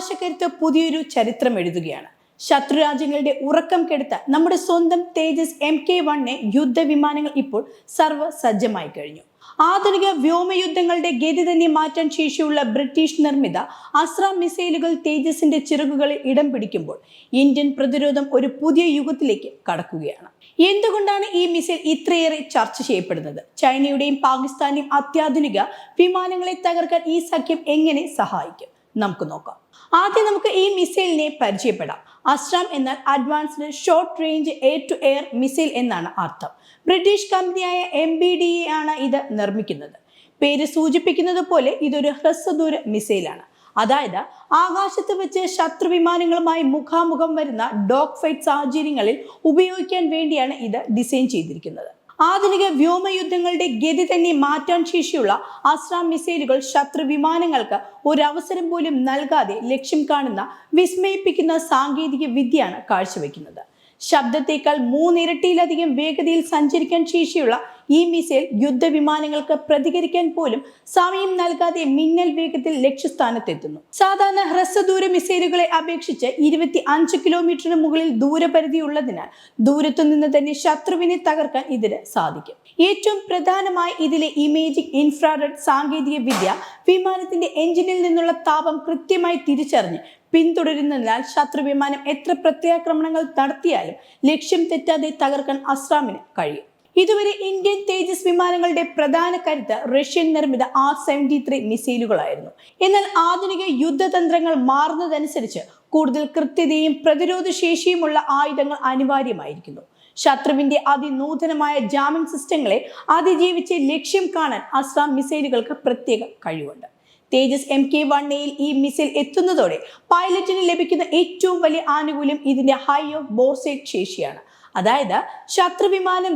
ആകാശക്കരുത്ത് പുതിയൊരു ചരിത്രം എഴുതുകയാണ്. ശത്രുരാജ്യങ്ങളുടെ ഉറക്കം കെടുത്ത നമ്മുടെ സ്വന്തം തേജസ് MK-1 യുദ്ധവിമാനങ്ങൾ ഇപ്പോൾ സർവ്വസജ്ജമായി കഴിഞ്ഞു. ആധുനിക വ്യോമയുദ്ധങ്ങളുടെ ഗതി തന്നെ മാറ്റാൻ ശേഷിയുള്ള ബ്രിട്ടീഷ് നിർമ്മിത അസ്ത്ര മിസൈലുകൾ തേജസിന്റെ ചിറകുകളിൽ ഇടം പിടിക്കുമ്പോൾ ഇന്ത്യൻ പ്രതിരോധം ഒരു പുതിയ യുഗത്തിലേക്ക് കടക്കുകയാണ്. എന്തുകൊണ്ടാണ് ഈ മിസൈൽ ഇത്രയേറെ ചർച്ച ചെയ്യപ്പെടുന്നത്? ചൈനയുടെയും പാകിസ്ഥാന്റെയും അത്യാധുനിക വിമാനങ്ങളെ തകർക്കാൻ ഈ സഖ്യം എങ്ങനെ സഹായിക്കും? നമുക്ക് നോക്കാം. ആദ്യം നമുക്ക് ഈ മിസൈലിനെ പരിചയപ്പെടാം. അസ്ത്രം എന്നാൽ advanced short range air to air missile എന്നാണ് അർത്ഥം. ബ്രിട്ടീഷ് കമ്പനിയായ MBDA ആണ് ഇത് നിർമ്മിക്കുന്നത്. പേര് സൂചിപ്പിക്കുന്നത് പോലെ ഇതൊരു ഹ്രസ്വദൂര മിസൈലാണ്. അതായത് ആകാശത്ത് വെച്ച് ശത്രു വിമാനങ്ങളുമായി മുഖാമുഖം വരുന്ന ഡോഗ് ഫൈറ്റ് സാഹചര്യങ്ങളിൽ ഉപയോഗിക്കാൻ വേണ്ടിയാണ് ഇത് ഡിസൈൻ ചെയ്തിരിക്കുന്നത്. ആധുനിക വ്യോമയുദ്ധങ്ങളുടെ ഗതി തന്നെ മാറ്റാൻ ശേഷിയുള്ള അസ്ത്ര മിസൈലുകൾ ശത്രു വിമാനങ്ങൾക്ക് ഒരവസരം പോലും നൽകാതെ ലക്ഷ്യം കാണുന്ന വിസ്മയിപ്പിക്കുന്ന സാങ്കേതിക വിദ്യയാണ് കാഴ്ചവെക്കുന്നത്. ശബ്ദത്തേക്കാൾ 3 ഇരട്ടിയിലധികം വേഗതയിൽ സഞ്ചരിക്കാൻ ശേഷിയുള്ള ഈ മിസൈൽ യുദ്ധവിമാനങ്ങൾക്ക് പ്രതികരിക്കാൻ പോലും സമയം നൽകാതെ മിന്നൽ വേഗത്തിൽ ലക്ഷ്യസ്ഥാനത്തെത്തുന്നു. സാധാരണ ഹ്രസ്വദൂര മിസൈലുകളെ അപേക്ഷിച്ച് 25 കിലോമീറ്ററിന് മുകളിൽ ദൂരപരിധി ഉള്ളതിനാൽ ദൂരത്തു നിന്ന് തന്നെ ശത്രുവിനെ തകർക്കാൻ ഇതിന് സാധിക്കും. ഏറ്റവും പ്രധാനമായി ഇതിലെ ഇമേജിംഗ് ഇൻഫ്രാറെഡ് സാങ്കേതിക വിദ്യ വിമാനത്തിന്റെ എഞ്ചിനിൽ നിന്നുള്ള താപം കൃത്യമായി തിരിച്ചറിഞ്ഞ് പിന്തുടരുന്നതിനാൽ ശത്രുവിമാനം എത്ര പ്രത്യാക്രമണങ്ങൾ നടത്തിയാലും ലക്ഷ്യം തെറ്റാതെ തകർക്കാൻ അസ്ത്രമിന് കഴിയും. ഇതുവരെ ഇന്ത്യൻ തേജസ് വിമാനങ്ങളുടെ പ്രധാന കരുത്ത് റഷ്യൻ നിർമ്മിത R-73 മിസൈലുകളായിരുന്നു. എന്നാൽ ആധുനിക യുദ്ധതന്ത്രങ്ങൾ മാറുന്നതനുസരിച്ച് കൂടുതൽ കൃത്യതയും പ്രതിരോധ ശേഷിയുമുള്ള ആയുധങ്ങൾ അനിവാര്യമായിരിക്കുന്നു. ശത്രുവിന്റെ അതിനൂതനമായ ജാമിംഗ് സിസ്റ്റങ്ങളെ അതിജീവിച്ച് ലക്ഷ്യം കാണാൻ അസ്ത്ര മിസൈലുകൾക്ക് പ്രത്യേക കഴിവുണ്ട്. തേജസ് MK-1 ഈ മിസൈൽ എത്തുന്നതോടെ പൈലറ്റിന് ലഭിക്കുന്ന ഏറ്റവും വലിയ ആനുകൂല്യം ഇതിന്റെ ഹൈ ഓഫ് ബോർസൈറ്റ് ശേഷിയാണ്. അതായത് ശത്രു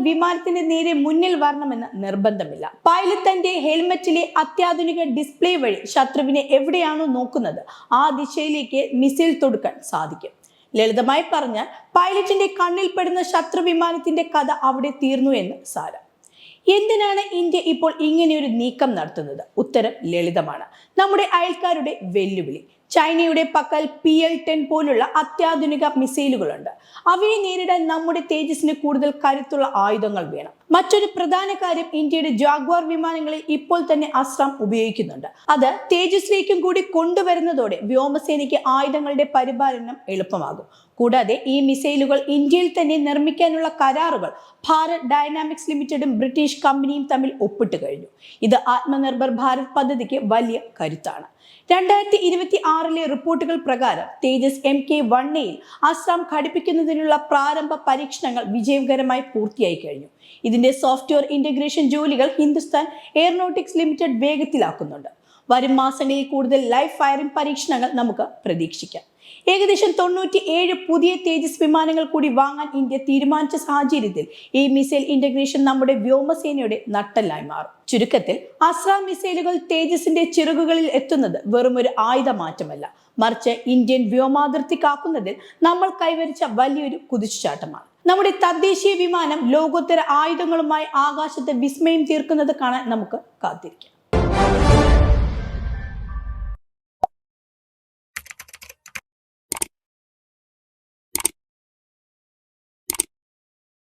വിമാനത്തിന്റെ നേരെ മുന്നിൽ വരണമെന്ന് നിർബന്ധമില്ല. പൈലറ്റ് തന്റെ ഹെൽമെറ്റിലെ അത്യാധുനിക ഡിസ്പ്ലേ വഴി ശത്രുവിനെ എവിടെയാണോ നോക്കുന്നത് ആ ദിശയിലേക്ക് മിസൈൽ തൊടുക്കാൻ സാധിക്കും. ലളിതമായി പറഞ്ഞാൽ പൈലറ്റിന്റെ കണ്ണിൽ പെടുന്ന ശത്രു വിമാനത്തിന്റെ കഥ അവിടെ തീർന്നു എന്ന് സാരം. എന്തിനാണ് ഇന്ത്യ ഇപ്പോൾ ഇങ്ങനെയൊരു നീക്കം നടത്തുന്നത്? ഉത്തരം ലളിതമാണ്. നമ്മുടെ അയൽക്കാരുടെ വെല്ലുവിളി. ചൈനയുടെ പക്കൽ PL-10 പോലുള്ള അത്യാധുനിക മിസൈലുകളുണ്ട്. അവയെ നേരിടാൻ നമ്മുടെ തേജസിന് കൂടുതൽ കരുത്തുള്ള ആയുധങ്ങൾ വേണം. മറ്റൊരു പ്രധാന കാര്യം, ഇന്ത്യയുടെ ജാഗ്വാർ വിമാനങ്ങളിൽ ഇപ്പോൾ തന്നെ അസ്ത്രം ഉപയോഗിക്കുന്നുണ്ട്. അത് തേജസിലേക്കും കൂടി കൊണ്ടുവരുന്നതോടെ വ്യോമസേനയ്ക്ക് ആയുധങ്ങളുടെ പരിപാലനം എളുപ്പമാകും. കൂടാതെ ഈ മിസൈലുകൾ ഇന്ത്യയിൽ തന്നെ നിർമ്മിക്കാനുള്ള കരാറുകൾ ഭാരത് ഡൈനാമിക്സ് ലിമിറ്റഡും ബ്രിട്ടീഷ് കമ്പനിയും തമ്മിൽ ഒപ്പിട്ട് കഴിഞ്ഞു. ഇത് ആത്മനിർഭർ ഭാരത് പദ്ധതിക്ക് വലിയ കരുത്താണ്. 2026 റിപ്പോർട്ടുകൾ പ്രകാരം തേജസ് MK-1 അസ്ത്രം ഘടിപ്പിക്കുന്നതിനുള്ള പ്രാരംഭ പരീക്ഷണങ്ങൾ വിജയകരമായി പൂർത്തിയായി കഴിഞ്ഞു. ഇതിന്റെ സോഫ്റ്റ്വെയർ ഇന്റഗ്രേഷൻ ജോലികൾ ഹിന്ദുസ്ഥാൻ എയറോനോട്ടിക്സ് ലിമിറ്റഡ് വേഗത്തിലാക്കുന്നുണ്ട്. വരും മാസങ്ങളിൽ കൂടുതൽ ലൈവ് ഫയറിംഗ് പരീക്ഷണങ്ങൾ നമുക്ക് പ്രതീക്ഷിക്കാം. ഏകദേശം 97 പുതിയ തേജസ് വിമാനങ്ങൾ കൂടി വാങ്ങാൻ ഇന്ത്യ തീരുമാനിച്ച സാഹചര്യത്തിൽ ഈ മിസൈൽ ഇന്റഗ്രേഷൻ നമ്മുടെ വ്യോമസേനയുടെ നട്ടെല്ലായി മാറും. ചുരുക്കത്തിൽ അസ്ത്ര മിസൈലുകൾ തേജസിന്റെ ചിറകുകളിൽ എത്തുന്നത് വെറും ഒരു ആയുധ മാറ്റമല്ല, മറിച്ച് ഇന്ത്യൻ വ്യോമാതിർത്തി കാക്കുന്നതിൽ നമ്മൾ കൈവരിച്ച വലിയൊരു കുതിച്ചുചാട്ടമാണ്. നമ്മുടെ തദ്ദേശീയ വിമാനം ലോകോത്തര ആയുധങ്ങളുമായി ആകാശത്ത് വിസ്മയം തീർക്കുന്നത് കാണാൻ നമുക്ക് കാത്തിരിക്കാം.